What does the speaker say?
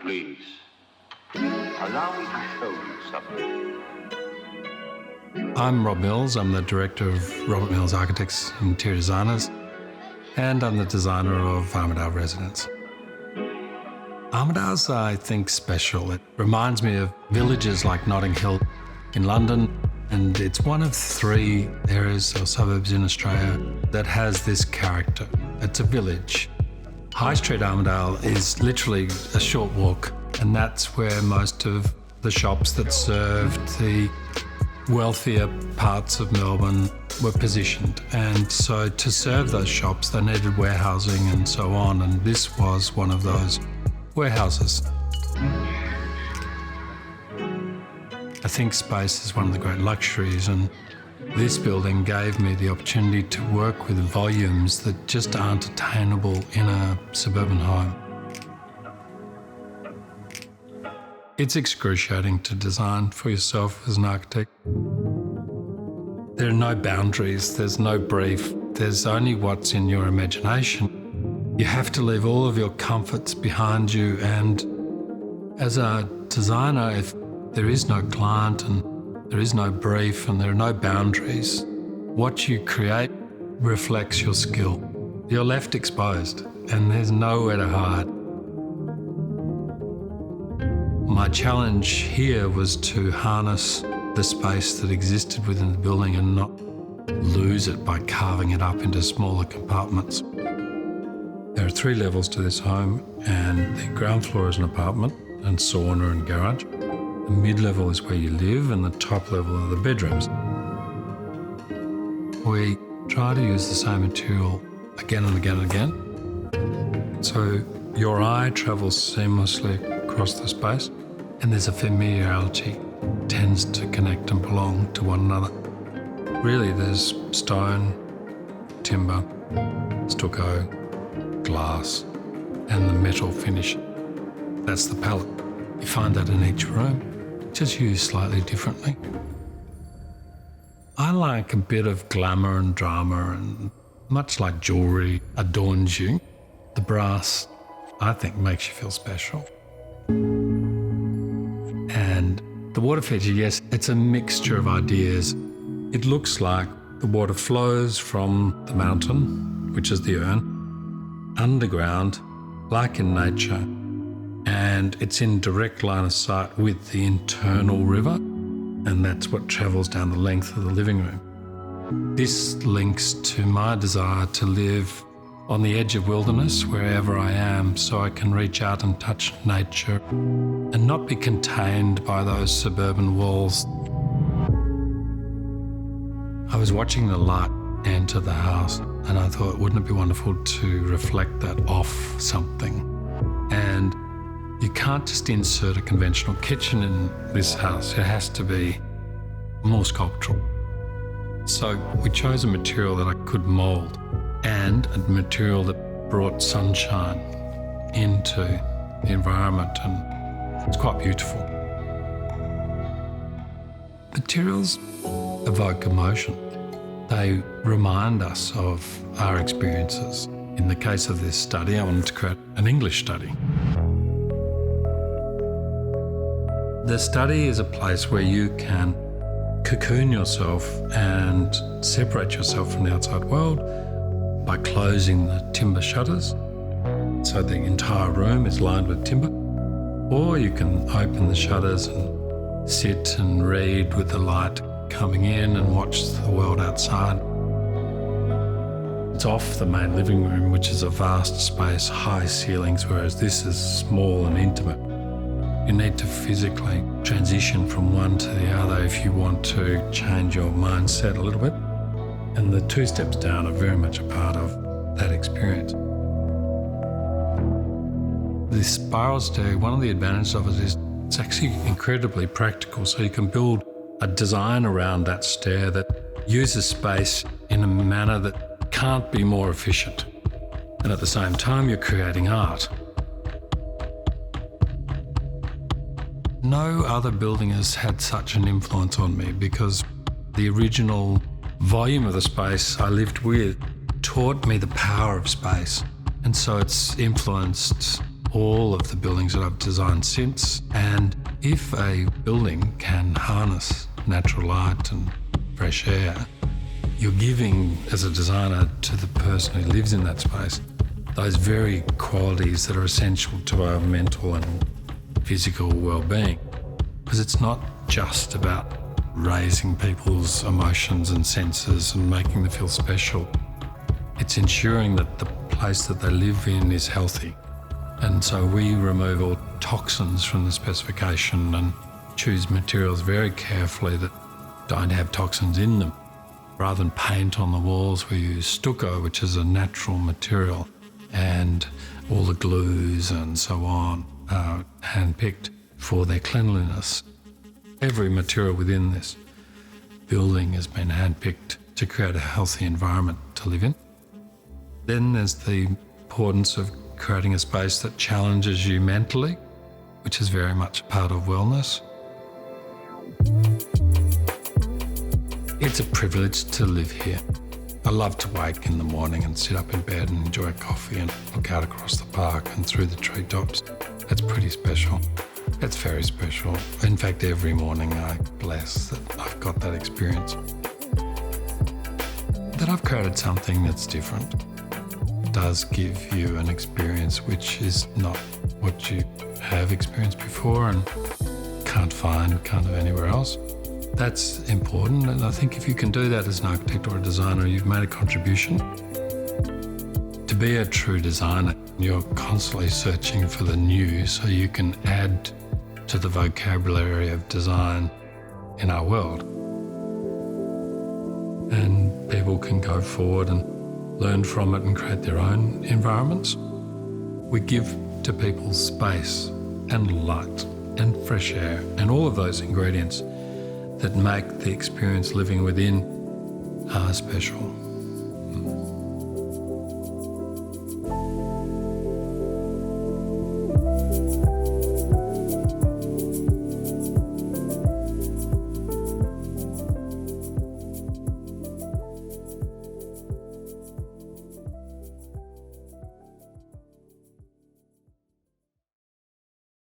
please. Allow me to show you something. I'm Rob Mills. I'm the director of Robert Mills Architects and Interior Designers, and I'm the designer of Armadale Residence. Armadale's, I think, special. It reminds me of villages like Notting Hill in London, and it's one of 3 areas or suburbs in Australia that has this character. It's a village. High Street Armadale is literally a short walk, and that's where most of the shops that served the wealthier parts of Melbourne were positioned. And so to serve those shops, they needed warehousing and so on, and this was one of those warehouses. I think space is one of the great luxuries, and this building gave me the opportunity to work with volumes that just aren't attainable in a suburban home. It's excruciating to design for yourself as an architect. There are no boundaries, there's no brief, there's only what's in your imagination. You have to leave all of your comforts behind you, and as a designer, if there is no client and there is no brief and there are no boundaries, what you create reflects your skill. You're left exposed and there's nowhere to hide. My challenge here was to harness the space that existed within the building and not lose it by carving it up into smaller compartments. There are 3 levels to this home, and the ground floor is an apartment and sauna and garage. The mid-level is where you live, and the top level are the bedrooms. We try to use the same material again and again and again. So your eye travels seamlessly across the space, and there's a familiarity, tends to connect and belong to one another. Really, there's stone, timber, stucco, glass, and the metal finish. That's the palette. You find that in each room, just used slightly differently. I like a bit of glamour and drama, and much like jewellery adorns you, the brass, I think, makes you feel special. And the water feature, yes, it's a mixture of ideas. It looks like the water flows from the mountain, which is the urn, underground, like in nature, and it's in direct line of sight with the internal river, and that's what travels down the length of the living room. This links to my desire to live on the edge of wilderness wherever I am, so I can reach out and touch nature and not be contained by those suburban walls. I was watching the light enter the house, and I thought, wouldn't it be wonderful to reflect that off something? And you can't just insert a conventional kitchen in this house. It has to be more sculptural. So we chose a material that I could mould, and a material that brought sunshine into the environment, and it's quite beautiful. Materials evoke emotion. They remind us of our experiences. In the case of this study, I wanted to create an English study. The study is a place where you can cocoon yourself and separate yourself from the outside world by closing the timber shutters, so the entire room is lined with timber. Or you can open the shutters and sit and read with the light coming in and watch the world outside. It's off the main living room, which is a vast space, high ceilings, whereas this is small and intimate. You need to physically transition from one to the other if you want to change your mindset a little bit. And the 2 steps down are very much a part of that experience. This spiral stair, one of the advantages of it is it's actually incredibly practical. So you can build a design around that stair that uses space in a manner that can't be more efficient. And at the same time, you're creating art. No other building has had such an influence on me, because the original volume of the space I lived with taught me the power of space. And so it's influenced all of the buildings that I've designed since. And if a building can harness natural light and fresh air, you're giving, as a designer, to the person who lives in that space, those very qualities that are essential to our mental and physical well-being. Because it's not just about raising people's emotions and senses and making them feel special. It's ensuring that the place that they live in is healthy. And so we remove all toxins from the specification and choose materials very carefully that don't have toxins in them. Rather than paint on the walls, we use stucco, which is a natural material, and all the glues and so on are hand-picked for their cleanliness. Every material within this building has been hand-picked to create a healthy environment to live in. Then there's the importance of creating a space that challenges you mentally, which is very much a part of wellness. It's a privilege to live here. I love to wake in the morning and sit up in bed and enjoy a coffee and look out across the park and through the treetops. That's pretty special. It's very special. In fact, every morning I bless that I've got that experience. That I've created something that's different. It does give you an experience which is not what you have experienced before and can't find kind of anywhere else. That's important, and I think if you can do that as an architect or a designer, you've made a contribution. To be a true designer, you're constantly searching for the new so you can add to the vocabulary of design in our world. And people can go forward and learn from it and create their own environments. We give to people space and light and fresh air and all of those ingredients that make the experience living within special.